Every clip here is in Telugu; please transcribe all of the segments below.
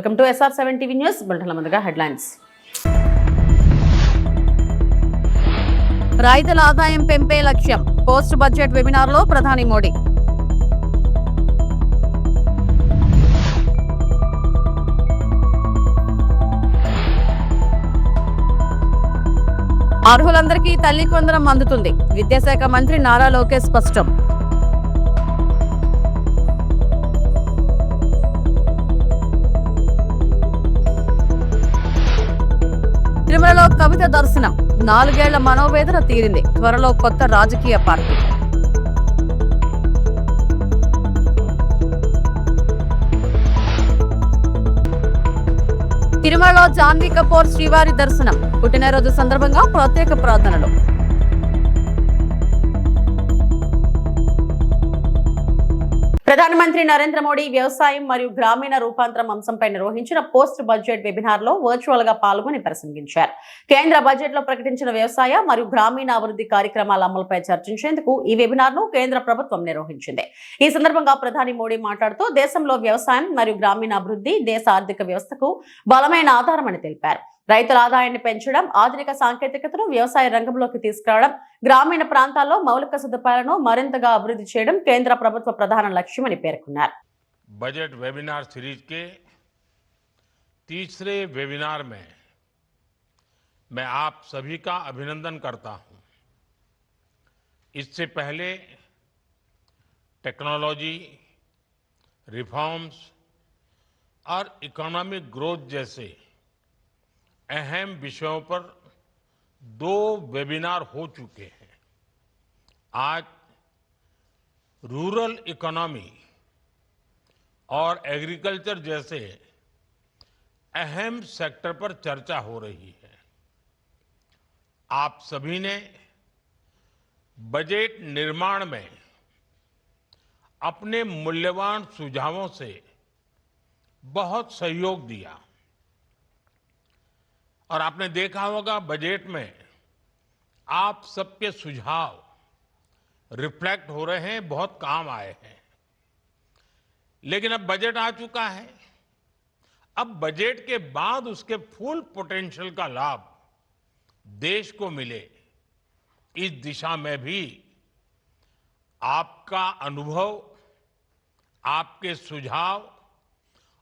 Welcome to SR7 TV news. బులెటిన్ల ముందుగా హెడ్లైన్స్. రైతుల ఆదాయం పెంపే లక్ష్యం. పోస్ట్ బడ్జెట్ వెబినార్ లో ప్రధాని మోడీ. అర్హులందరికీ తల్లి వందనం అందుతుంది. విద్యాశాఖ మంత్రి నారా లోకేష్ స్పష్టం. తిరుమలలో కవిత దర్శనం. 4 ఏళ్ల మనోవేదన తీరింది. త్వరలో కొత్త రాజకీయ పార్టీ. తిరుమలలో జాన్వీ కపూర్ శ్రీవారి దర్శనం. పుట్టినరోజు సందర్భంగా ప్రత్యేక ప్రార్థనలు. ప్రధానమంత్రి నరేంద్ర మోడీ వ్యవసాయం మరియు గ్రామీణ రూపాంతరం అంశంపై నిర్వహించిన పోస్ట్ బడ్జెట్ వెబినార్ లో వర్చువల్ గా పాల్గొని ప్రసంగించారు. కేంద్ర బడ్జెట్ లో ప్రకటించిన వ్యవసాయ మరియు గ్రామీణ అభివృద్ధి కార్యక్రమాల అమలుపై చర్చించేందుకు ఈ వెబినార్ ను కేంద్ర ప్రభుత్వం నిర్వహించింది. ఈ సందర్భంగా ప్రధాని మోడీ మాట్లాడుతూ దేశంలో వ్యవసాయం మరియు గ్రామీణ అభివృద్ధి దేశ ఆర్థిక వ్యవస్థకు బలమైన ఆధారమని తెలిపారు. రైతుల ఆదాయాన్ని పెంచడం, ఆధునిక సాంకేతికతను వ్యవసాయ రంగంలోకి తీసుకురావడం, గ్రామీణ ప్రాంతాల్లో మౌలిక సదుపాయాలను మరింతగా అభివృద్ధి చేయడం కేంద్ర ప్రభుత్వ ప్రధాన లక్ష్యమని పేర్కొన్నారు. बजट वेबिनार सीरीज के तीसरे वेबिनार में मैं आप सभी का अभिनंदन करता हूं। इससे पहले टेक्नोलॉजी, रिफॉर्म्स और इकोनॉमिक ग्रोथ जैसे अहम विषयों पर 2 वेबिनार हो चुके हैं। आज रूरल इकोनॉमी और एग्रीकल्चर जैसे अहम सेक्टर पर चर्चा हो रही है। आप सभी ने बजट निर्माण में अपने मूल्यवान सुझावों से बहुत सहयोग दिया और आपने देखा होगा बजट में आप सबके सुझाव रिफ्लेक्ट हो रहे हैं, बहुत काम आए हैं। लेकिन अब बजट आ चुका है। अब बजट के बाद उसके फुल पोटेंशियल का लाभ देश को मिले, इस दिशा में भी आपका अनुभव, आपके सुझाव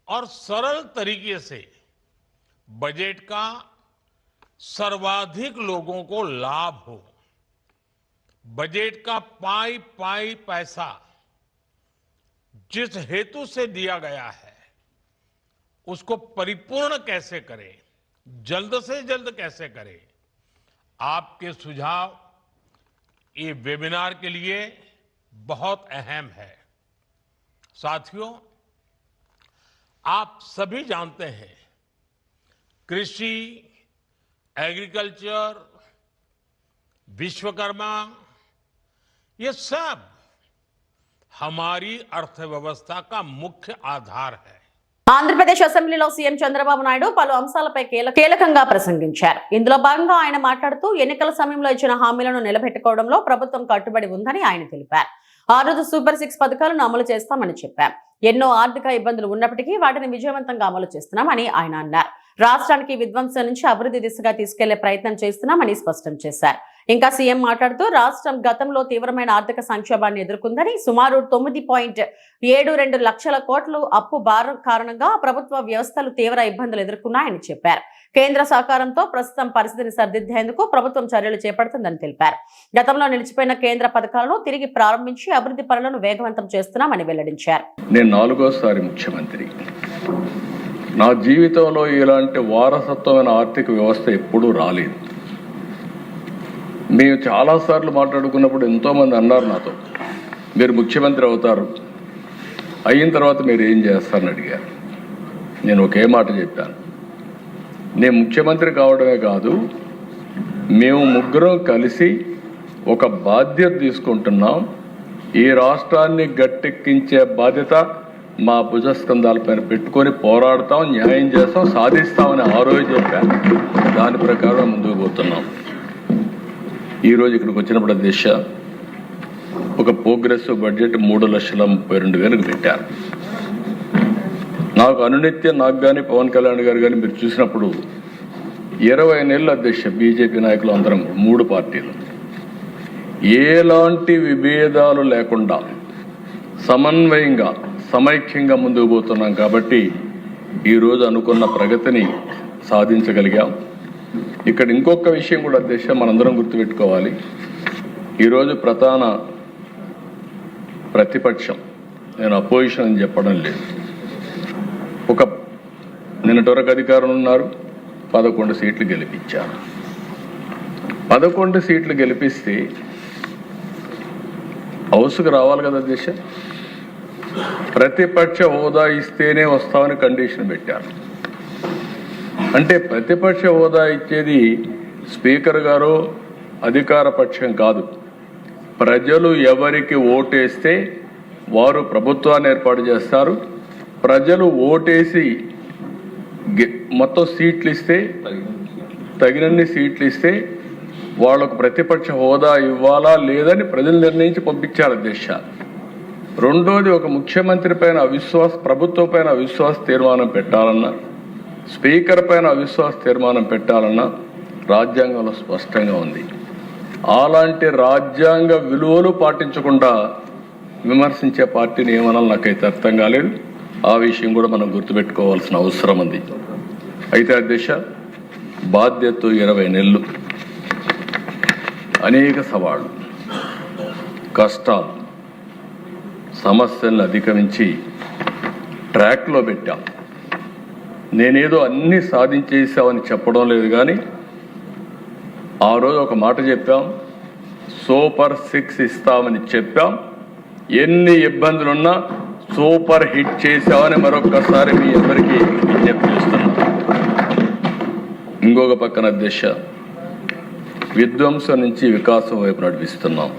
और सरल तरीके से बजट का सर्वाधिक लोगों को लाभ हो, बजट का पाई पाई पैसा जिस हेतु से दिया गया है उसको परिपूर्ण कैसे करें, जल्द से जल्द कैसे करें, आपके सुझाव ये वेबिनार के लिए बहुत अहम है। साथियों, आप सभी जानते हैं कृषि, एग्रीकल्चर, विश्वकर्मा, ये सब हमारी अर्थव्यवस्था का मुख्य आधार है। ఆంధ్రప్రదేశ్ అసెంబ్లీలో సీఎం చంద్రబాబు నాయుడు పలు అంశాలపై కీలకంగా ప్రసంగించారు. ఇందులో భాగంగా ఆయన మాట్లాడుతూ ఎన్నికల సమయంలో ఇచ్చిన హామీలను నిలబెట్టుకోవడంలో ప్రభుత్వం కట్టుబడి ఉందని ఆయన తెలిపారు. ఆ రోజు సూపర్ 6 పథకాలను అమలు చేస్తామని చెప్పారు. ఎన్నో ఆర్థిక ఇబ్బందులు ఉన్నప్పటికీ వాటిని విజయవంతంగా అమలు చేస్తున్నామని ఆయన అన్నారు. రాష్ట్రానికి విధ్వంసం నుంచి అభివృద్ధి దిశగా తీసుకెళ్లే ప్రయత్నం చేస్తున్నామని స్పష్టం చేశారు. ఇంకా సీఎం మాట్లాడుతూ రాష్ట్రం గతంలో తీవ్రమైన ఆర్థిక సంక్షోభాన్ని ఎదుర్కొందని, సుమారు 9.72 లక్షల కోట్లు అప్పు భారం కారణంగా ప్రభుత్వ వ్యవస్థలు తీవ్ర ఇబ్బందులు ఎదుర్కొన్నాయని చెప్పారు. కేంద్ర సహకారంతో ప్రస్తుతం పరిస్థితిని సరిదిద్దేందుకు ప్రభుత్వం చర్యలు చేపడుతుందని తెలిపారు. గతంలో నిలిచిపోయిన కేంద్ర పథకాలను తిరిగి ప్రారంభించి అభివృద్ధి పనులను వేగవంతం చేస్తున్నామని వెల్లడించారు. నేను 4వ ముఖ్యమంత్రి. నా జీవితంలో ఇలాంటి వారసత్వమైన ఆర్థిక వ్యవస్థ ఎప్పుడూ రాలేదు. మేము చాలాసార్లు మాట్లాడుకున్నప్పుడు ఎంతోమంది అన్నారు నాతో, మీరు ముఖ్యమంత్రి అవుతారు, అయిన తర్వాత మీరు ఏం చేస్తారని అడిగారు. నేను ఒకే మాట చెప్పాను, నేను ముఖ్యమంత్రి కావడమే కాదు, మేము ముగ్గురం కలిసి ఒక బాధ్యత తీసుకుంటున్నాం. ఈ రాష్ట్రాన్ని గట్టెక్కించే బాధ్యత మా భుజస్కంధాలపైన పెట్టుకొని పోరాడతాం, న్యాయం చేస్తాం, సాధిస్తామని ఆ రోజు చెప్పాను. దాని ప్రకారం ముందుకు పోతున్నాం. ఈరోజు ఇక్కడికి వచ్చినప్పుడు దిశ ఒక ప్రోగ్రెసివ్ బడ్జెట్ 3,32,000 పెట్టారు. నాకు అనునిత్యం నాకు కానీ పవన్ కళ్యాణ్ గారు కానీ మీరు చూసినప్పుడు 20 నెలల అధ్యక్ష బీజేపీ నాయకులు అందరం 3 పార్టీలు ఎలాంటి విభేదాలు లేకుండా సమన్వయంగా సమైక్యంగా ముందుకు పోతున్నాం కాబట్టి ఈరోజు అనుకున్న ప్రగతిని సాధించగలిగాం. ఇక్కడ ఇంకొక విషయం కూడా అధ్యక్ష మనందరం గుర్తుపెట్టుకోవాలి. ఈరోజు ప్రధాన ప్రతిపక్షం, నేను అపోజిషన్ అని చెప్పడం లేదు, ఒక నిన్నటి వరకు అధికారం ఉన్నారు, 11 సీట్లు గెలిపించారు. 11 సీట్లు గెలిపిస్తే హౌస్కి రావాలి కదా అధ్యక్ష. ప్రతిపక్ష హోదా ఇస్తేనే వస్తామని కండిషన్ పెట్టారు. అంటే ప్రతిపక్ష హోదా ఇచ్చేది స్పీకర్ గారు అధికార పక్షం కాదు. ప్రజలు ఎవరికి ఓటేస్తే వారు ప్రభుత్వాన్ని ఏర్పాటు చేస్తారు. ప్రజలు ఓటేసి మొత్తం సీట్లు ఇస్తే, తగినన్ని సీట్లు ఇస్తే వాళ్లకు ప్రతిపక్ష హోదా ఇవ్వాలా లేదని ప్రజలు నిర్ణయించి పంపించారు అధ్యక్ష. రెండోది, ఒక ముఖ్యమంత్రి పైన ప్రభుత్వం పైన అవిశ్వాస తీర్మానం పెట్టాలన్నా, స్పీకర్ పైన అవిశ్వాస తీర్మానం పెట్టాలన్నా రాజ్యాంగంలో స్పష్టంగా ఉంది. అలాంటి రాజ్యాంగ విలువలు పాటించకుండా విమర్శించే పార్టీని ఏమనాలి నాకైతే అర్థం కాలేదు. ఆ విషయం కూడా మనం గుర్తుపెట్టుకోవాల్సిన అవసరం ఉంది. అయితే అధ్యక్ష, బాధ్యత 20 నెలలు, అనేక సవాళ్ళు, కష్టాలు, సమస్యలను అధిగమించి ట్రాక్లో పెట్టాం. నేనేదో అన్నీ సాధించేసామని చెప్పడం లేదు, కానీ ఆ రోజు ఒక మాట చెప్పాం, సూపర్ 6 ఇస్తామని చెప్పాం. ఎన్ని ఇబ్బందులున్నా సూపర్ హిట్ చేశామని మరొక్కసారి మీ అందరికీ విజ్ఞప్తి చేస్తున్నాం. ఇంకొక పక్కన అధ్యక్ష, విధ్వంసం నుంచి వికాసం వైపు నడిపిస్తున్నాం.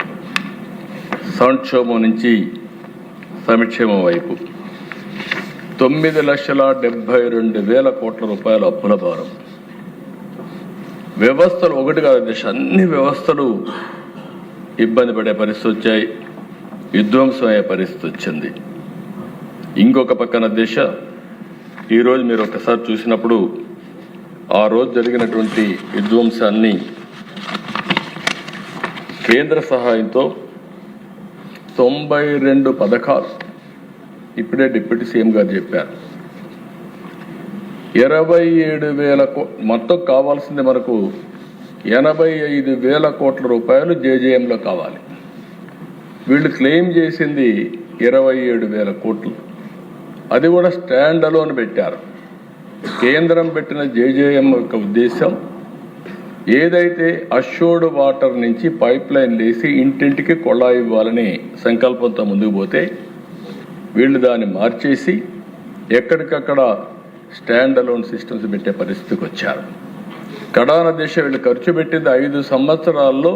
సంక్షోభం నుంచి సంక్షేమం వైపు 9,72,000 కోట్ల రూపాయల అప్పుల భారం. వ్యవస్థలు ఒకటి కాదు అధ్యక్ష, అన్ని వ్యవస్థలు ఇబ్బంది పడే పరిస్థితి వచ్చాయి, విధ్వంసం అయ్యే పరిస్థితి వచ్చింది. ఇంకొక పక్కన అధ్యక్ష, ఈరోజు మీరు ఒకసారి చూసినప్పుడు ఆ రోజు జరిగినటువంటి విధ్వంసాన్ని కేంద్ర సహాయంతో 92 పథకాలు ఇప్పుడే డిప్యూటీ సీఎం గారు చెప్పారు. 27,000 మొత్తం కావాల్సింది మనకు 85,000 కోట్ల రూపాయలు జేజేఎంలో కావాలి. వీళ్ళు క్లెయిమ్ చేసింది 27,000 కోట్లు. అది కూడా స్టాండ్ అలోన్ పెట్టారు. కేంద్రం పెట్టిన జేజేఎం యొక్క ఉద్దేశం ఏదైతే అష్యూర్డ్ వాటర్ నుంచి పైప్ లైన్ వేసి ఇంటింటికి కొళాయి ఇవ్వాలని సంకల్పంతో ముందుకు పోతే వీళ్ళు దాన్ని మార్చేసి ఎక్కడికక్కడ స్టాండ్ అలోన్ సిస్టమ్స్ పెట్టే పరిస్థితికి వచ్చారు. కడాన దేశ వీళ్ళు ఖర్చు పెట్టింది 5 సంవత్సరాల్లో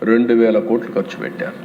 2,000 కోట్లు ఖర్చు పెట్టారు.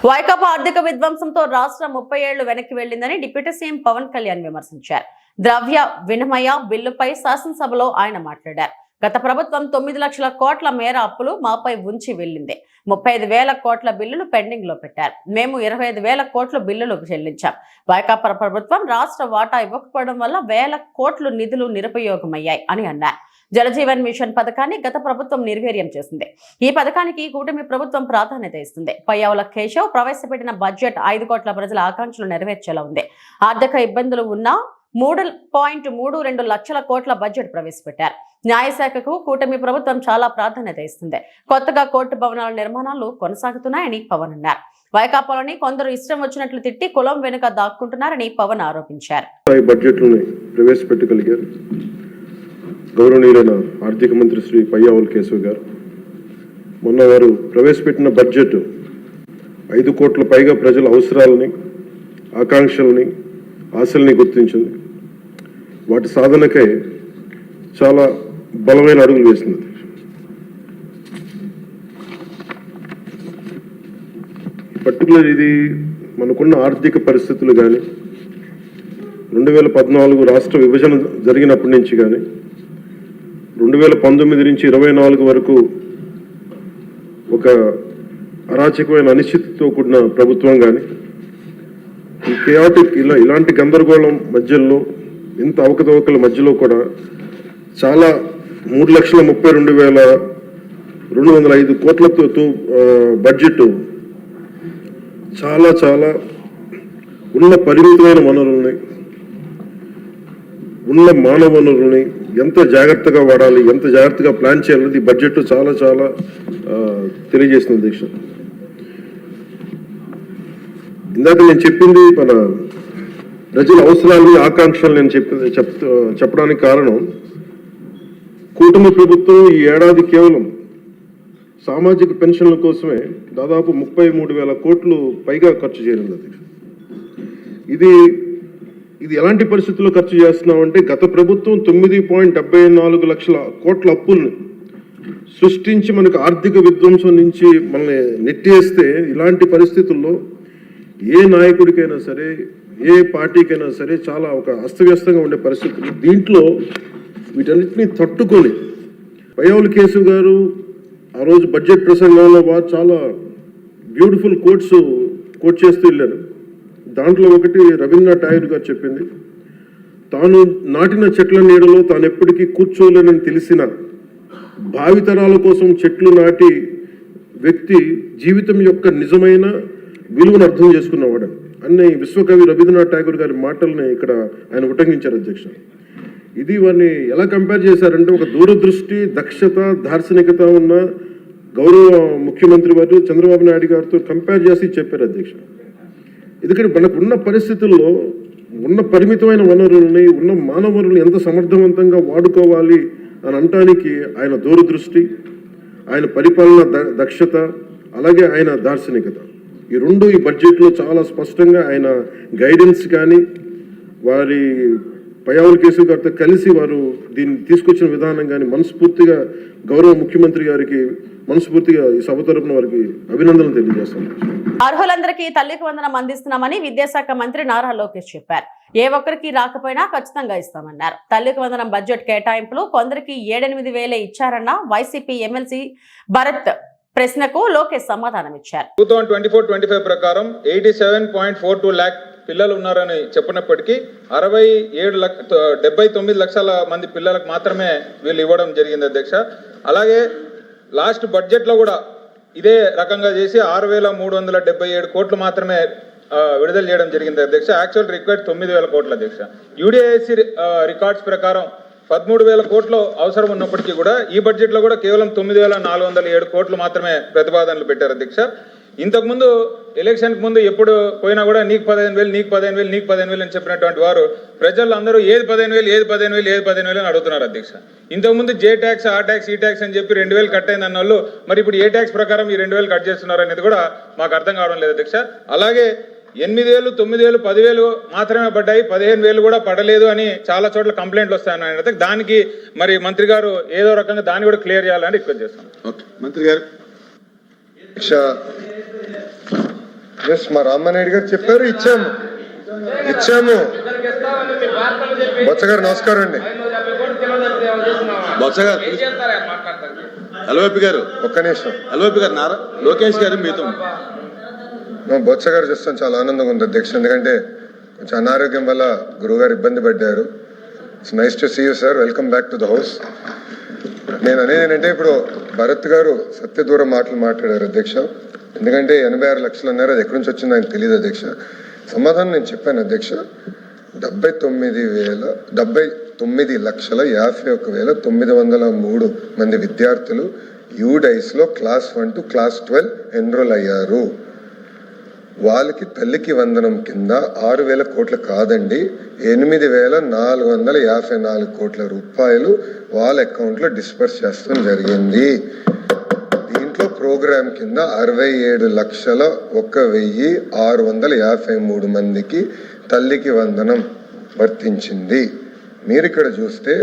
వైకాపా ఆర్థిక విధ్వంసంతో రాష్ట్రం 30 ఏళ్లు వెనక్కి వెళ్లిందని డిప్యూటీ సీఎం పవన్ కళ్యాణ్ విమర్శించారు. ద్రవ్య వినిమయ బిల్లుపై శాసనసభలో ఆయన మాట్లాడారు. గత ప్రభుత్వం 9 లక్షల కోట్ల మేర అప్పులు మాపై ఉంచి వెళ్లింది. 35,000 కోట్ల బిల్లులు పెండింగ్ లో పెట్టారు. మేము 25,000 కోట్ల బిల్లులు చెల్లించాం. వైకాపా ప్రభుత్వం రాష్ట్ర వాటా ఇవ్వకపోవడం వల్ల 1,000 కోట్ల నిధులు నిరుపయోగమయ్యాయి అని అన్నారు. జలజీవన్ మిషన్ పథకాన్ని గత ప్రభుత్వం నిర్వీర్యం చేసింది. ఈ పథకానికి కూటమి ప్రభుత్వం ప్రాధాన్యత ఇస్తుంది. పయ్యావుల కేశవ్ ప్రవేశపెట్టిన బడ్జెట్ 5 కోట్ల ప్రజల ఆకాంక్షలు నెరవేర్చేలా ఉంది. ఆర్థిక ఇబ్బందులు ఉన్నా 3.32 లక్షల కోట్ల బడ్జెట్ ప్రవేశపెట్టారు. న్యాయశాఖకు కూటమి ప్రభుత్వం చాలా ప్రాధాన్యత ఇస్తుంది. కొత్తగా కోర్టు భవనాల నిర్మాణాలు కొనసాగుతున్నాయని పవన్ అన్నారు. వైకాపాలోని కొందరు ఇష్టం వచ్చినట్లు తిట్టి కులం వెనుక దాక్కుంటున్నారని పవన్ ఆరోపించారు. ప్రవేశపెట్టగలిగారు గౌరవనీయులైన ఆర్థిక మంత్రి శ్రీ పయ్యావుల కేశవ్ గారు. మొన్న వారు ప్రవేశపెట్టిన బడ్జెట్ 5 కోట్ల పైగా ప్రజల అవసరాలని, ఆకాంక్షల్ని, ఆశల్ని గుర్తించింది. వాటి సాధనకై చాలా బలమైన అడుగులు వేసింది. పర్టికులర్ ఇది మనకున్న ఆర్థిక పరిస్థితులు కానీ 2014 రాష్ట్ర విభజన జరిగినప్పటి నుంచి కానీ 2019 నుంచి 24 వరకు ఒక అరాచకమైన అనిశ్చితితో కూడిన ప్రభుత్వం కానీ ఈ కేయాటిక్ ఇలాంటి గందరగోళం మధ్యలో, ఇంత అవకతవకల మధ్యలో కూడా చాలా 3,32,205 కోట్లతో బడ్జెట్ చాలా చాలా ఉన్న పరిమితమైన వనరుల్ని, ఉన్న మానవ వనరుల్ని ఎంత జాగ్రత్తగా వాడాలి, ఎంత జాగ్రత్తగా ప్లాన్ చేయాలనేది బడ్జెట్ చాలా చాలా తెలియజేస్తుంది అధ్యక్ష. ఇందాక నేను చెప్పింది మన ప్రజల అవసరాలు, ఆకాంక్షలు నేను చెప్పడానికి కారణం, కూటమి ప్రభుత్వం ఈ ఏడాది కేవలం సామాజిక పెన్షన్ల కోసమే దాదాపు 33,000 కోట్లు పైగా ఖర్చు చేయనుంది అధ్యక్ష. ఇది ఎలాంటి పరిస్థితుల్లో ఖర్చు చేస్తున్నామంటే, గత ప్రభుత్వం 9.74 లక్షల కోట్ల అప్పుల్ని సృష్టించి మనకు ఆర్థిక విధ్వంసం నుంచి మనల్ని నెట్టేస్తే, ఇలాంటి పరిస్థితుల్లో ఏ నాయకుడికైనా సరే, ఏ పార్టీకైనా సరే చాలా ఒక అస్తవ్యస్తంగా ఉండే పరిస్థితులు. దీంట్లో వీటన్నిటిని తట్టుకొని పయ్యావుల కేశవ్ గారు ఆ రోజు బడ్జెట్ ప్రసంగంలో వారు చాలా బ్యూటిఫుల్ కోట్ చేస్తూ వెళ్ళారు. దాంట్లో ఒకటి రవీంద్రనాథ్ ఠాగూర్ గారు చెప్పింది, తాను నాటిన చెట్ల నీడలో తాను ఎప్పటికీ కూర్చోలేనని తెలిసిన భావితరాల కోసం చెట్లు నాటి వ్యక్తి జీవితం యొక్క నిజమైన విలువను అర్థం చేసుకున్నవాడు అన్న విశ్వకవి రవీంద్రనాథ్ ఠాగూర్ గారి మాటల్ని ఇక్కడ ఆయన ఉటంకించారు అధ్యక్ష. ఇది వారిని ఎలా కంపేర్ చేశారంటే, ఒక దూరదృష్టి, దక్షత, దార్శనికత ఉన్న గౌరవ ముఖ్యమంత్రి వారు చంద్రబాబు నాయుడు గారితో కంపేర్ చేసి చెప్పారు అధ్యక్ష. ఎందుకంటే మనకు ఉన్న పరిస్థితుల్లో ఉన్న పరిమితమైన వనరుల్ని, ఉన్న మానవ వనరుల్ని ఎంత సమర్థవంతంగా వాడుకోవాలి అని అనటానికి ఆయన దూరదృష్టి, ఆయన పరిపాలన దక్షత, అలాగే ఆయన దార్శనికత, ఈ రెండు ఈ బడ్జెట్లో చాలా స్పష్టంగా ఆయన గైడెన్స్ కానీ, వారి పయ్యావుల కేశవ్ గారితో కలిసి వారు దీన్ని తీసుకొచ్చిన విధానం కానీ మనస్ఫూర్తిగా గౌరవ ముఖ్యమంత్రి గారికి మనస్ఫూర్తిగా ఈ సభ తరపున వారికి అభినందనలు తెలియజేస్తాను. అర్హులందరికీ తల్లికి వందనం అందిస్తున్నామని విద్యాశాఖ మంత్రి నారా లోకేష్ చెప్పారు. ఏ ఒక్కరికి రాకపోయినా ఖచ్చితంగా ఇస్తామన్నారు. తల్లికి వందనం బడ్జెట్ కేటాయింపులు కొందరికి 7-8 వేలే ఇచ్చారన్న వైసీపీ ఎమ్మెల్సీ భరత్ ప్రశ్నకు లోకేష్ సమాధానం ఇచ్చారు. 2024-25 ప్రకారం 87.42 lakh పిల్లలు ఉన్నారని చెప్పినప్పటికీ 79 లక్షల మంది పిల్లలకు మాత్రమే వీళ్ళు ఇవ్వడం జరిగింది అధ్యక్ష. అలాగే లాస్ట్ బడ్జెట్ లో కూడా ఇదే రకంగా చేసి 6,377 కోట్లు మాత్రమే విడుదల చేయడం జరిగింది అధ్యక్ష. యాక్చువల్ రిక్వైర్డ్ 9,000 కోట్ల అధ్యక్ష. యూడిఐసి రికార్డ్స్ ప్రకారం 13,000 కోట్లు అవసరం ఉన్నప్పటికీ కూడా ఈ బడ్జెట్ లో కూడా కేవలం 9,407 కోట్లు మాత్రమే ప్రతిపాదనలు పెట్టారు అధ్యక్ష. ఇంతకుముందు ఎలక్షన్ కు ముందు ఎప్పుడు పోయినా కూడా నీకు 15,000 నీకు 15,000 నీకు 15,000 అని చెప్పినటువంటి వారు ప్రజలు అందరూ ఏది 15,000 అని అడుగుతున్నారు అధ్యక్ష. ఇంతకుముందు జే ట్యాక్స్, ఆ ట్యాక్స్, ఈ ట్యాక్స్ అని చెప్పి 2,000 కట్ అయింది అన్న వాళ్ళు మరి ఇప్పుడు ఏ ట్యాక్స్ ప్రకారం ఈ 2,000 కట్ చేస్తున్నారు అనేది కూడా మాకు అర్థం కావడం లేదు అధ్యక్ష. అలాగే 8,000, 9,000, 10,000 మాత్రమే పడ్డాయి, 15,000 కూడా పడలేదు అని చాలా చోట్ల కంప్లైంట్లు వస్తాయని దానికి మరి మంత్రి గారు ఏదో రకంగా దాన్ని కూడా క్లియర్ చేయాలని రిక్వెస్ట్ చేస్తాను. ఓకే మంత్రి గారు. మా రామానాయుడు గారు చెప్పారు, ఇచ్చాము. బొత్స గారు నమస్కారం అండి. బొత్స గారు ఎల్వైపి గారు ఒక్క నిమిషం. ఎల్వైపి గారు నారా లోకేష్ గారు మీతో బొత్స గారు చూస్తాం చాలా ఆనందంగా ఉంది అధ్యక్ష. ఎందుకంటే కొంచెం అనారోగ్యం వల్ల గురువుగారు ఇబ్బంది పడ్డారు. It's nice to see you sir. Welcome back to the house. నేను అనేది ఏంటంటే, ఇప్పుడు భరత్ గారు సత్యదూరం మాటలు మాట్లాడారు అధ్యక్ష. ఎందుకంటే 86 లక్షలు అన్నారు, అది ఎక్కడి నుంచి వచ్చిందో ఆయనకు తెలియదు అధ్యక్ష. సమాధానం నేను చెప్పాను అధ్యక్ష. 79,51,903 మంది విద్యార్థులు యూడైస్లో క్లాస్ 1 to క్లాస్ 12 ఎన్రోల్ అయ్యారు. వాళ్ళకి తల్లికి వందనం కింద 6,000 కోట్లు కాదండి, 8,454 కోట్ల రూపాయలు వాళ్ళ అకౌంట్లో డిస్పర్స్ చేస్తాం జరిగింది. దీంట్లో ప్రోగ్రామ్ కింద 67,01,653 మందికి తల్లికి వందనం వర్తించింది. మీరు ఇక్కడ చూస్తే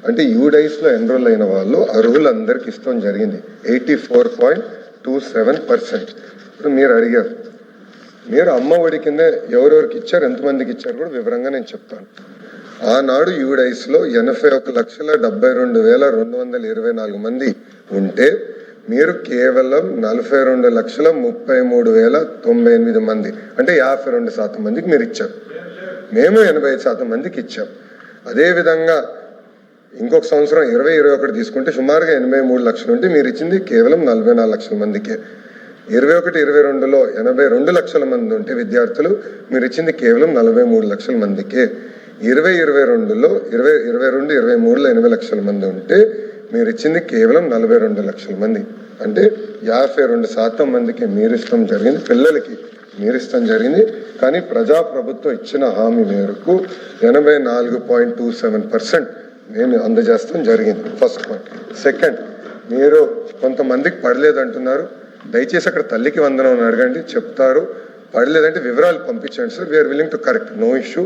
అంటే యూడైస్లో ఎన్రోల్ అయిన వాళ్ళు అర్హులందరికీ ఇస్తాం జరిగింది 84.27%. ఇప్పుడు మీరు అడిగారు, మీరు అమ్మ ఒడి కింద ఎవరెవరికి ఇచ్చారు, ఎంతమందికి ఇచ్చారు కూడా వివరంగా నేను చెప్తాను. ఆనాడు యూడైస్లో 81,72,224 మంది ఉంటే మీరు కేవలం 42,33,098 మంది అంటే 52% మందికి మీరు ఇచ్చారు. మేము 85% మందికి ఇచ్చాం. అదేవిధంగా ఇంకొక సంవత్సరం 2021 తీసుకుంటే సుమారుగా 83 లక్షలు ఉంటే మీరు ఇచ్చింది కేవలం 44 లక్షల మందికే. 21-22లో 82 లక్షల మంది ఉంటే విద్యార్థులు మీరు ఇచ్చింది కేవలం 43 లక్షల మందికే. 2022లో 23లో 80 లక్షల మంది ఉంటే మీరు ఇచ్చింది కేవలం 42 లక్షల మంది అంటే 52% మందికి మీరు ఇష్టం జరిగింది, పిల్లలకి మీరు ఇష్టం జరిగింది. కానీ ప్రజాప్రభుత్వం ఇచ్చిన హామీ మేరకు 84.27% మేము అందజేస్తాం జరిగింది. First point. సెకండ్, మీరు కొంతమందికి పడలేదు అంటున్నారు. దయచేసి అక్కడ తల్లికి వందనం అని అడగండి, చెప్తారు. పడలేదంటే వివరాలు పంపించండి sir. We are willing to correct, no issue.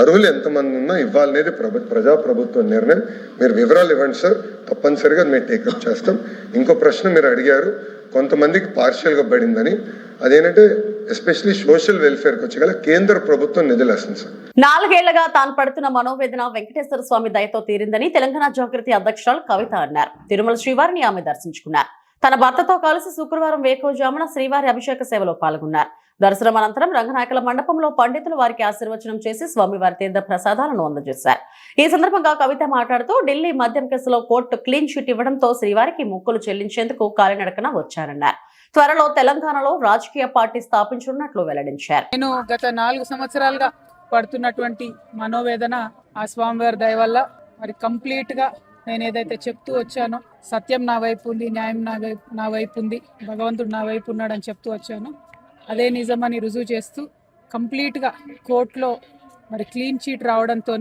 అర్హులు ఎంతమంది ఉన్నా ఇవ్వాలనేది ప్రజాప్రభుత్వ నిర్ణయం. మీరు వివరాలు ఇవ్వండి సార్, తప్పనిసరిగా మేము టేకప్ చేస్తాం. ఇంకో ప్రశ్న మీరు అడిగారు, కొంతమందికి పార్షియల్గా పడిందని. అదేంటంటే ఎస్పెషలీ సోషల్ వెల్ఫేర్కి వచ్చేగల కేంద్ర ప్రభుత్వం నిధులు వేస్తుంది సార్. 4 ఏళ్లుగా తాను పడుతున్న మనోవేదన వెంకటేశ్వర స్వామి దయతో తీరిందని తెలంగాణ జాగృతి అధ్యక్షురాలు కవిత అన్నారు. తిరుమల శ్రీవారిని ఆమె దర్శించుకున్నారు. తన భర్తతో కలిసి శుక్రవారం వేకువజామున శ్రీవారి అభిషేక సేవలో పాల్గొన్నారు. దర్శనం అనంతరం రంగనాయకుల మండపంలో పండితులు వారికి ఆశీర్వచనం చేసి స్వామివారి తీర్థ ప్రసాదాలను అందజేశారు. ఈ సందర్భంగా కవిత మాట్లాడుతూ ఢిల్లీ మద్యం కేసులో కోర్టు క్లీన్ చిట్ ఇవ్వడంతో శ్రీవారికి మొక్కులు చెల్లించేందుకు కాలినడకన వచ్చారన్నారు. త్వరలో తెలంగాణలో రాజకీయ పార్టీ స్థాపించనున్నట్లు వెల్లడించారు. నేను గత 4 సంవత్సరాలుగా పడుతున్నటువంటి మనోవేదన ఆ స్వామివారి దయ వల్ల మరి కంప్లీట్ గా నేను ఏదైతే చెప్తూ వచ్చానో, సత్యం నా వైపు ఉంది, న్యాయం నా వైపు ఉంది, భగవంతుడు నా వైపు ఉన్నాడని చెప్తూ వచ్చాను. అదే నిజమని రుజువు చేస్తూ కంప్లీట్గా కోర్టులో మరి క్లీన్ చీట్ రావడంతో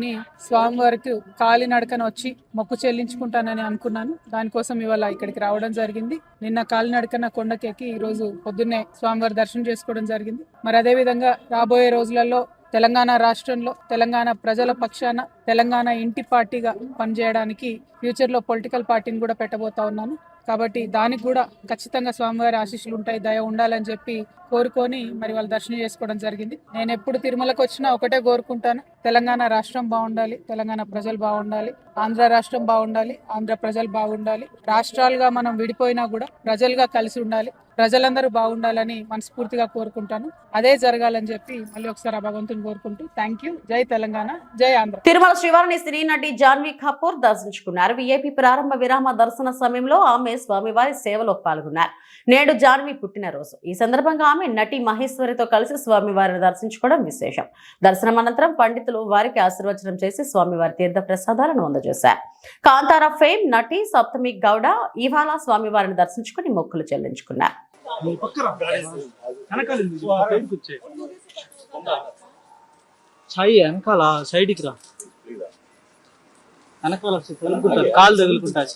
స్వామివారికి కాలినడకన వచ్చి మొక్కు చెల్లించుకుంటానని అనుకున్నాను. దానికోసం ఇవాళ ఇక్కడికి రావడం జరిగింది. నిన్న కాలినడకన కొండకెక్కి ఈరోజు పొద్దున్నే స్వామివారి దర్శనం చేసుకోవడం జరిగింది. మరి అదేవిధంగా రాబోయే రోజులలో తెలంగాణ రాష్ట్రంలో తెలంగాణ ప్రజల పక్షాన తెలంగాణ ఇంటి పార్టీగా పనిచేయడానికి ఫ్యూచర్లో పొలిటికల్ పార్టీని కూడా పెట్టబోతా ఉన్నాను. కాబట్టి దానికి కూడా ఖచ్చితంగా స్వామివారి ఆశీస్సులు ఉంటాయి, దయ ఉండాలని చెప్పి కోరుకొని మరి వాళ్ళు దర్శనం చేసుకోవడం జరిగింది. నేను ఎప్పుడు తిరుమలకు వచ్చినా ఒకటే కోరుకుంటాను, తెలంగాణ రాష్ట్రం బాగుండాలి, తెలంగాణ ప్రజలు బాగుండాలి, ఆంధ్ర రాష్ట్రం బాగుండాలి, ఆంధ్ర ప్రజలు బాగుండాలి. రాష్ట్రాలుగా మనం విడిపోయినా కూడా ప్రజలుగా కలిసి ఉండాలి, ప్రజలందరూ బాగుండాలని మనస్ఫూర్తిగా కోరుకుంటాను. అదే జరగాలని చెప్పి మళ్ళీ ఒకసారి ఆ భగవంతుని కోరుకుంటూ థ్యాంక్ యూ. జై తెలంగాణ, జై ఆంధ్ర. తిరుమల శ్రీవారిని సినీ నటి జాన్వీ కపూర్ దర్శించుకున్నారు. వీఐపీ ప్రారంభ విరామ దర్శన సమయంలో ఆమె స్వామివారి సేవలో పాల్గొన్నారు. నేడు జాన్వీ పుట్టినరోజు. ఈ సందర్భంగా ఆమె నటి మహేశ్వరితో కలిసి స్వామివారిని దర్శించుకోవడం విశేషం. దర్శనం అనంతరం పండితులు వారికి ఆశీర్వచనం చేసి స్వామివారి తీర్థ ప్రసాదాలను అందజేశారు. కాంతారా ఫేమ్ నటి సప్తమి గౌడ ఇవాళ స్వామివారిని దర్శించుకుని మొక్కులు చెల్లించుకున్నారు. వెనకాల సైడ్కి రా, వెనకాల తగులుకుంటారు, కాలు తగులుకుంటారు.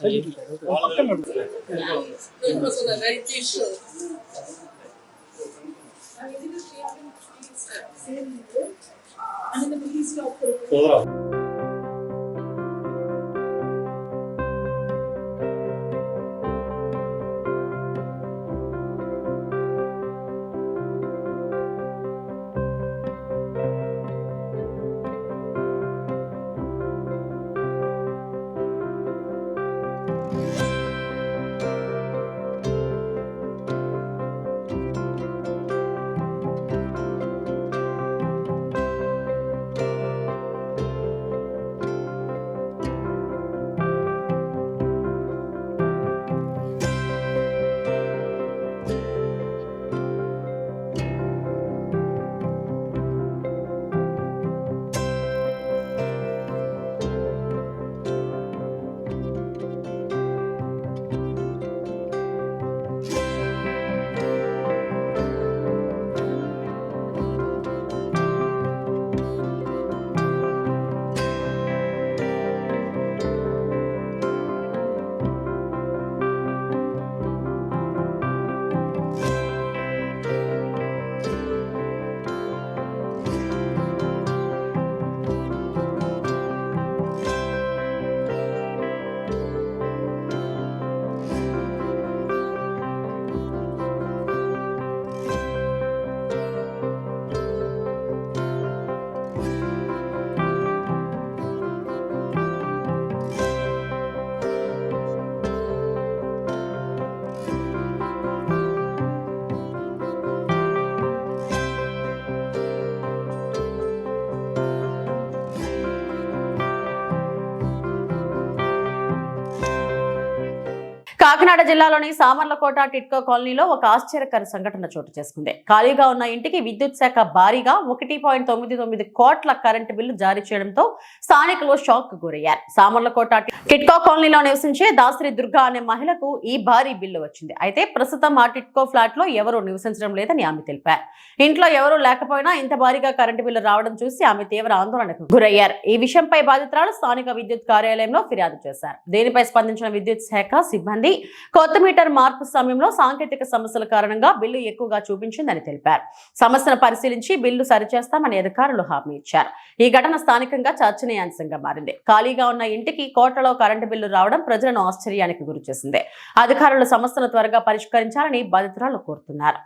కాకినాడ జిల్లాలోని సామర్లకోట టిట్కో కాలనీలో ఒక ఆశ్చర్యకర సంఘటన చోటు చేసుకుంది. ఖాళీగా ఉన్న ఇంటికి విద్యుత్ శాఖ భారీగా 1.99 కోట్ల కరెంటు బిల్లు జారీ చేయడంతో స్థానికులు షాక్ గురయ్యారు. సామర్లకోట టిట్కో కాలనీలో నివసించే దాసరి దుర్గా అనే మహిళకు ఈ భారీ బిల్లు వచ్చింది. అయితే ప్రస్తుతం ఆ టిట్కో ఫ్లాట్ లో ఎవరూ నివసించడం లేదని ఆమె తెలిపారు. ఇంట్లో ఎవరూ లేకపోయినా ఇంత భారీగా కరెంటు బిల్లు రావడం చూసి ఆమె తీవ్ర ఆందోళనకు గురయ్యారు. ఈ విషయంపై బాధితురాలు స్థానిక విద్యుత్ కార్యాలయంలో ఫిర్యాదు చేశారు. దీనిపై స్పందించిన విద్యుత్ శాఖ సిబ్బంది కొత్త మీటర్ మార్పు సమయంలో సాంకేతిక సమస్యల కారణంగా బిల్లు ఎక్కువగా చూపించిందని తెలిపారు. సమస్యను పరిశీలించి బిల్లు సరిచేస్తామని అధికారులు హామీ ఇచ్చారు. ఈ ఘటన స్థానికంగా చర్చనీయాంశంగా మారింది. ఖాళీగా ఉన్న ఇంటికి కోట్లలో కరెంటు బిల్లు రావడం ప్రజలను ఆశ్చర్యానికి గురిచేసింది. అధికారులు సమస్యను త్వరగా పరిష్కరించాలని బాధితురాలు కోరుతున్నారు.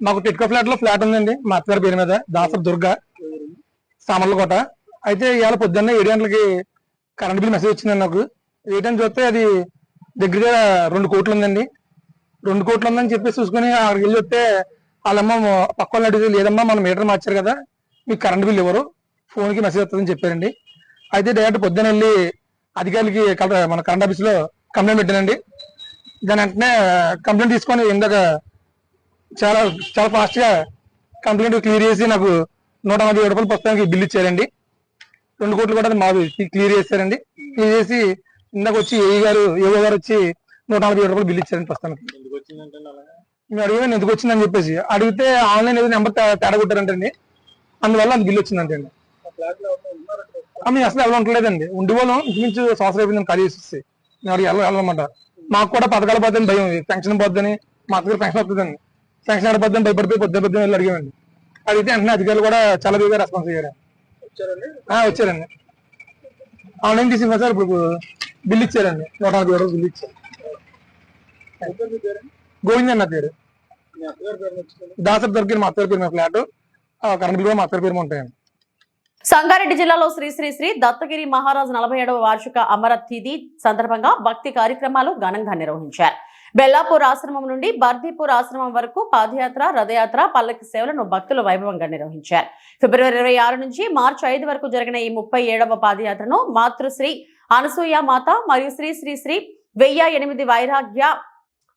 మాకు టిట్కో ఫ్లాట్ లో ఫ్లాట్ ఉందండి. మా అత్తగారి పేరు మీద దాసరి దుర్గా, సామర్లకోట. అయితే ఇవాళ పొద్దున్న 7 గంటలకి కరెంట్ బిల్ మెసేజ్ వచ్చిందండి నాకు. ఏంటని చూస్తే అది దగ్గర 2 కోట్లు ఉందండి. 2 కోట్లు ఉందని చెప్పేసి చూసుకుని అక్కడికి వెళ్ళి వస్తే వాళ్ళమ్మ పక్క వాళ్ళని అడిగితే, లేదమ్మా మనం మీటర్ మార్చారు కదా, మీకు కరెంట్ బిల్ ఇవ్వరు, ఫోన్కి మెసేజ్ వస్తుందని చెప్పారండి. అయితే డైరెక్ట్ పొద్దున్న వెళ్ళి అధికారులకి మన కరెంట్ ఆఫీస్ లో కంప్లైంట్ పెట్టానండి. దాని వెంటనే కంప్లైంట్ తీసుకొని ఇందాక చాలా చాలా ఫాస్ట్ గా కంప్లైంట్ క్లియర్ చేసి నాకు 147 రూపాయలు పుస్తకానికి బిల్ ఇచ్చారండి. 2 కోట్లు కూడా మాది క్లియర్ చేశారండి. క్లియర్ చేసి ఇందాక వచ్చి ఏఓ గారు వచ్చి 147 రూపాయలు బిల్ ఇచ్చారండి పుస్తకానికి. మేము అడిగాను ఎందుకు వచ్చిందని చెప్పేసి. అడిగితే ఆన్లైన్ ఏదో నెంబర్ తేడా కొట్టారంటండి, అందువల్ల అది బిల్ వచ్చిందంటండి. మేము అసలు ఎవరు ఉండలేదండి. ఉండిపోలేం ఇంచుమించు సంవత్సరం అయిపోయిందని ఖాళీ చేసి మేము అడిగి వెళ్ళమాట. మాకు కూడా పథకాలు పోద్దని భయం, పెన్షన్ పోద్దని, మా అత్తగారు పెన్షన్ వస్తుందండి, పెన్షన్ ఆడపోద్దని భయపడిపోయి పొద్దున్న వెళ్ళి అడిగామండి. అడిగితే వెంటనే అధికారులు కూడా చాలా బాగా రెస్పాన్స్ అయ్యారు. వచ్చారండి. ఆన్లైన్ తీసి సార్ ఇప్పుడు బిల్ ఇచ్చారండి. 147 రూపాయలు బిల్ ఇచ్చారు. గోవింద్ అన్న పేరు, దాసరి దొరికి మా అత్తగారి పేరు. మా ఫ్లాట్ కరెంట్ బిల్ కూడా మా అత్తగారి పేరు ఉంటాయండి. సంగారెడ్డి జిల్లాలో శ్రీ శ్రీ శ్రీ దత్తగిరి మహారాజ్ 47వ వార్షిక అమర తిథి సందర్భంగా భక్తి కార్యక్రమాలు ఘనంగా నిర్వహించారు. బెల్లాపూర్ ఆశ్రమం నుండి బర్దీపూర్ ఆశ్రమం వరకు పాదయాత్ర, రథయాత్ర, పల్లకి సేవలను భక్తులు వైభవంగా నిర్వహించారు. ఫిబ్రవరి 26 నుంచి మార్చి 5 వరకు జరిగిన ఈ 37వ పాదయాత్రను మాతృశ్రీ అనసూయ మాత మరియు శ్రీ శ్రీ శ్రీ 1008 వైరాగ్య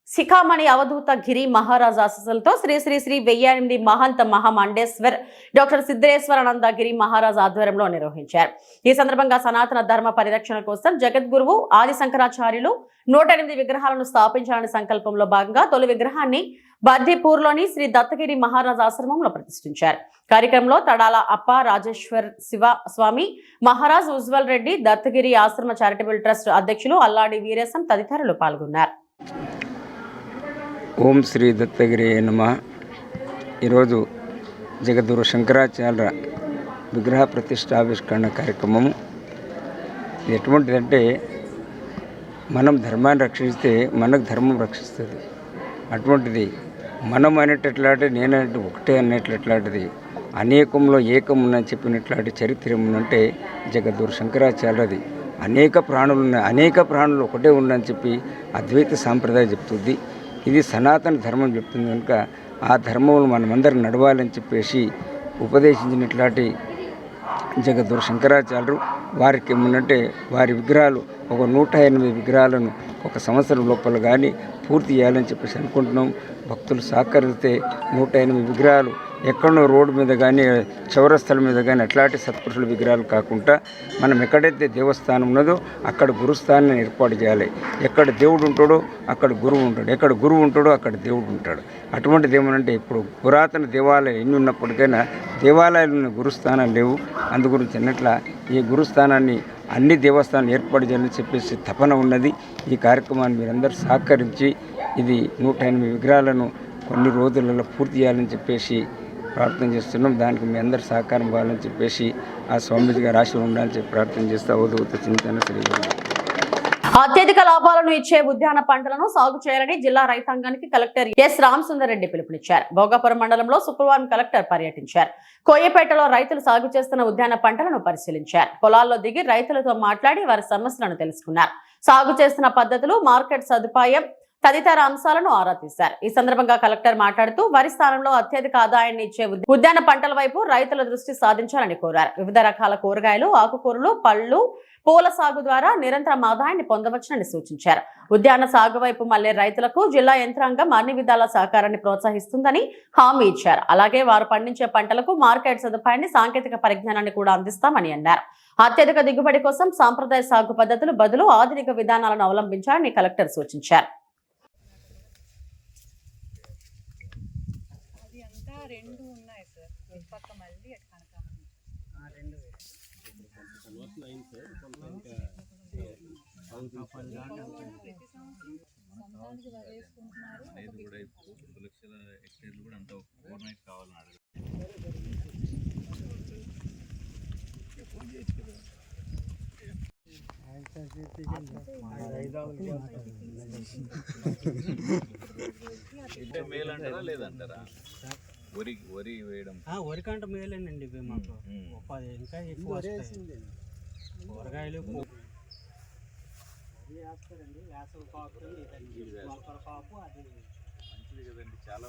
శిఖామణి అవధూత గిరి మహారాజ్ ఆశీస్సులతో శ్రీ శ్రీ శ్రీ 1008 మహంత మహామండేశ్వర్ డాక్టర్ సిద్ధేశ్వరానంద గిరి మహారాజ్ ఆధ్వర్యంలో నిర్వహించారు. ఈ సందర్భంగా సనాతన ధర్మ పరిరక్షణ కోసం జగద్గురువు ఆది శంకరాచార్యులు 108 విగ్రహాలను స్థాపించాలనే సంకల్పంలో భాగంగా తొలి విగ్రహాన్ని బర్దీపూర్లోని శ్రీ దత్తగిరి మహారాజ్ ఆశ్రమంలో ప్రతిష్ఠించారు. కార్యక్రమంలో తడాల అప్ప రాజేశ్వర్ శివ స్వామి మహారాజ్, ఉజ్వల్ రెడ్డి, దత్తగిరి ఆశ్రమ చారిటబుల్ ట్రస్ట్ అధ్యక్షులు అల్లాడి వీరేశం తదితరులు పాల్గొన్నారు. ఓం శ్రీ దత్తగిరి నమః. ఈరోజు జగద్గురు శంకరాచార్య విగ్రహ ప్రతిష్టావిష్కరణ కార్యక్రమము. ఇది ఎటువంటిదంటే, మనం ధర్మాన్ని రక్షిస్తే మనకు ధర్మం రక్షిస్తుంది. అటువంటిది మనం అనేటట్లాంటి నేనంటే ఒకటే అనేటట్లాంటిది అనేకంలో ఏకం ఉందని చెప్పినట్లాంటి చరిత్ర ఏముందంటే జగద్గురు శంకరాచార్యది. అనేక ప్రాణులు ఉన్నాయి, అనేక ప్రాణులు ఒకటే ఉండని చెప్పి అద్వైత సాంప్రదాయం చెప్తుంది. ఇది సనాతన ధర్మం చెప్తుంది కనుక ఆ ధర్మంలో మనమందరం నడవాలని చెప్పేసి ఉపదేశించినట్లాంటి జగద్గురు శంకరాచార్యులు వారికి ఏమన్నంటే వారి విగ్రహాలు ఒక 108 విగ్రహాలను ఒక సంవత్సరం లోపల కానీ పూర్తి చేయాలని చెప్పేసి అనుకుంటున్నాం. భక్తులు సహకరిస్తే 108 విగ్రహాలు ఎక్కడో రోడ్డు మీద కానీ చౌరస్థల మీద కానీ అట్లాంటి సత్పురుషుల విగ్రహాలు కాకుండా మనం ఎక్కడైతే దేవస్థానం ఉన్నదో అక్కడ గురుస్థానాన్ని ఏర్పాటు చేయాలి. ఎక్కడ దేవుడు ఉంటాడో అక్కడ గురువు ఉంటాడు, ఎక్కడ గురువు ఉంటాడో అక్కడ దేవుడు ఉంటాడు. అటువంటిది ఏమనంటే ఇప్పుడు పురాతన దేవాలయం ఎన్ని ఉన్నప్పటికైనా దేవాలయాలు గురుస్థానాలు లేవు. అందు గురించి అన్నట్ల ఈ గురుస్థానాన్ని అన్ని దేవస్థానాలు ఏర్పాటు చేయాలని చెప్పేసి తపన ఉన్నది. ఈ కార్యక్రమాన్ని మీరందరూ సహకరించి ఇది 108 విగ్రహాలను కొన్ని రోజులలో పూర్తి చేయాలని చెప్పేసి ప్రార్థన చేస్తున్నాం. దానికి మీ అందరు సహకారం కావాలని చెప్పేసి ఆ స్వామీజీ గారు ఆశీర్వాదం ఉండాలని చెప్పి ప్రార్థన చేస్తూ అవధూత చింతన శ్రీ. అత్యధిక లాభాలను ఇచ్చే ఉద్యాన పంటలను సాగు చేయాలని జిల్లా రైతాంగానికి కలెక్టర్ ఎస్ రామసుందర్ రెడ్డి పిలుపునిచ్చారు. భోగాపురం మండలంలో శుక్రవారం కలెక్టర్ పర్యటించారు. కోయపేటలో రైతులు సాగు చేస్తున్న ఉద్యాన పంటలను పరిశీలించారు. పొలాల్లో దిగి రైతులతో మాట్లాడి వారి సమస్యలను తెలుసుకున్నారు. సాగు చేస్తున్న పద్ధతులు, మార్కెట్ సదుపాయం, తదితర అంశాలను ఆరా తీశారు. ఈ సందర్భంగా కలెక్టర్ మాట్లాడుతూ వరి స్థానంలో అత్యధిక ఆదాయాన్ని ఇచ్చే ఉద్యాన పంటల వైపు రైతుల దృష్టి సాధించాలని కోరారు. వివిధ రకాల కూరగాయలు, ఆకుకూరలు, పళ్లు, పూల సాగు ద్వారా నిరంతరం ఆదాయాన్ని పొందవచ్చునని సూచించారు. ఉద్యాన సాగు వైపు మళ్లే రైతులకు జిల్లా యంత్రాంగం అన్ని విధాల సహకారాన్ని ప్రోత్సహిస్తుందని హామీ ఇచ్చారు. అలాగే వారు పండించే పంటలకు మార్కెట్ సదుపాయాన్ని, సాంకేతిక పరిజ్ఞానాన్ని కూడా అందిస్తామని అన్నారు. అత్యధిక దిగుబడి కోసం సాంప్రదాయ సాగు పద్ధతులు బదులు ఆధునిక విధానాలను అవలంబించాలని కలెక్టర్ సూచించారు. వరికంట మేలేనండి ఇవి మాకు ఇంకా ఎక్కువ కూరగాయలు వేస్తారండి. వేసవి కాపు మొలకల కాపు అది మంచిది కదండి. చాలా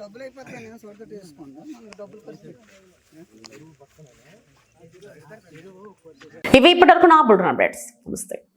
డబ్బులు అయిపోతాయి, సొంత వేసుకోండి, మనకు డబ్బులు ఖర్చు. ఇవి ఇప్పటివరకు నా అప్డేట్స్. నమస్తే.